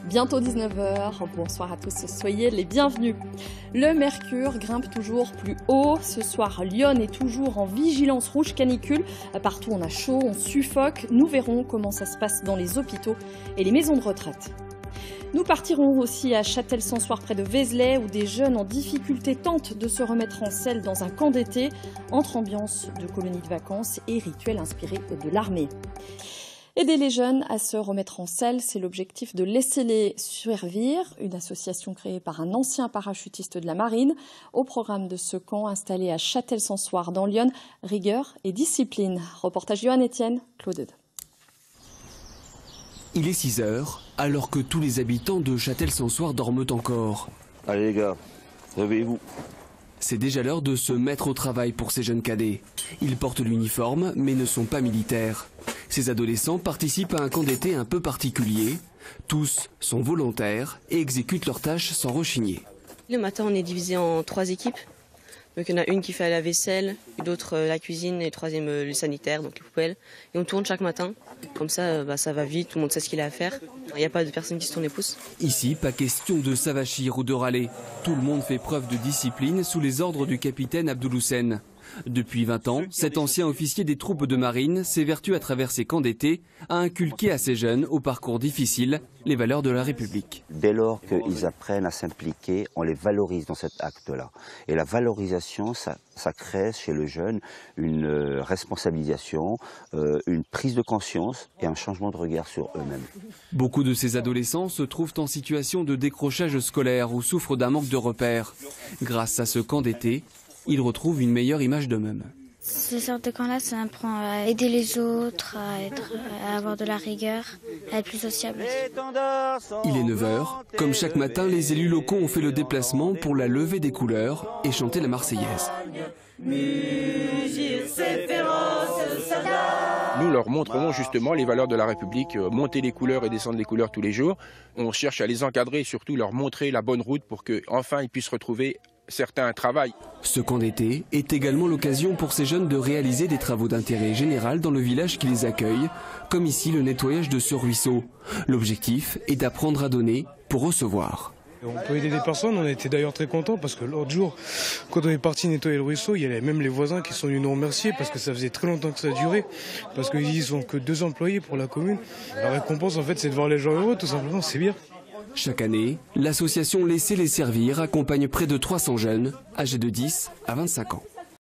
Bientôt 19h, bonsoir à tous, soyez les bienvenus. Le mercure grimpe toujours plus haut. Ce soir, Lyon est toujours en vigilance rouge canicule. Partout on a chaud, on suffoque. Nous verrons comment ça se passe dans les hôpitaux et les maisons de retraite. Nous partirons aussi à Châtel-Sansoire près de Vézelay où des jeunes en difficulté tentent de se remettre en selle dans un camp d'été entre ambiance de colonie de vacances et rituels inspirés de l'armée. Aider les jeunes à se remettre en selle, c'est l'objectif de Laissez-les servir, une association créée par un ancien parachutiste de la marine. Au programme de ce camp installé à Châtel-Sansoire dans l'Yonne, rigueur et discipline. Reportage Johan Etienne, Claude. Il est 6 h, alors que tous les habitants de Châtel-Sansoire dorment encore. Allez les gars, réveillez-vous. C'est déjà l'heure de se mettre au travail pour ces jeunes cadets. Ils portent l'uniforme, mais ne sont pas militaires. Ces adolescents participent à un camp d'été un peu particulier. Tous sont volontaires et exécutent leurs tâches sans rechigner. Le matin, on est divisé en 3 équipes. Donc il y en a une qui fait la vaisselle, d'autres la cuisine et le troisième le sanitaire, donc les poubelles. Et on tourne chaque matin. Comme ça, ça va vite, tout le monde sait ce qu'il a à faire. Il n'y a pas de personne qui se tourne les pouces. Ici, pas question de s'avachir ou de râler. Tout le monde fait preuve de discipline sous les ordres du capitaine Abdouloussen. Depuis 20 ans, cet ancien officier des troupes de marine s'évertue à travers ses camps d'été à inculquer à ces jeunes au parcours difficile les valeurs de la République. Dès lors qu'ils apprennent à s'impliquer, on les valorise dans cet acte-là. Et la valorisation, ça crée chez le jeune une responsabilisation, une prise de conscience et un changement de regard sur eux-mêmes. Beaucoup de ces adolescents se trouvent en situation de décrochage scolaire ou souffrent d'un manque de repères. Grâce à ce camp d'été, ils retrouvent une meilleure image d'eux-mêmes. Ce genre de camp-là, ça apprend à aider les autres, à avoir de la rigueur, à être plus sociable. Il est 9 h. Comme chaque matin, les élus locaux ont fait le déplacement pour la levée des couleurs et chanter la Marseillaise. Nous leur montrons justement les valeurs de la République, monter les couleurs et descendre les couleurs tous les jours. On cherche à les encadrer et surtout leur montrer la bonne route pour qu'enfin ils puissent retrouver certains travail. Ce camp d'été est également l'occasion pour ces jeunes de réaliser des travaux d'intérêt général dans le village qui les accueille, comme ici le nettoyage de ce ruisseau. L'objectif est d'apprendre à donner pour recevoir. On peut aider des personnes, on était d'ailleurs très contents parce que l'autre jour, quand on est parti nettoyer le ruisseau, il y avait même les voisins qui sont venus nous remercier parce que ça faisait très longtemps que ça durait, parce qu'ils sont que 2 employés pour la commune. La récompense en fait c'est de voir les gens heureux tout simplement, c'est bien. Chaque année, l'association Laissez-les servir accompagne près de 300 jeunes âgés de 10 à 25 ans.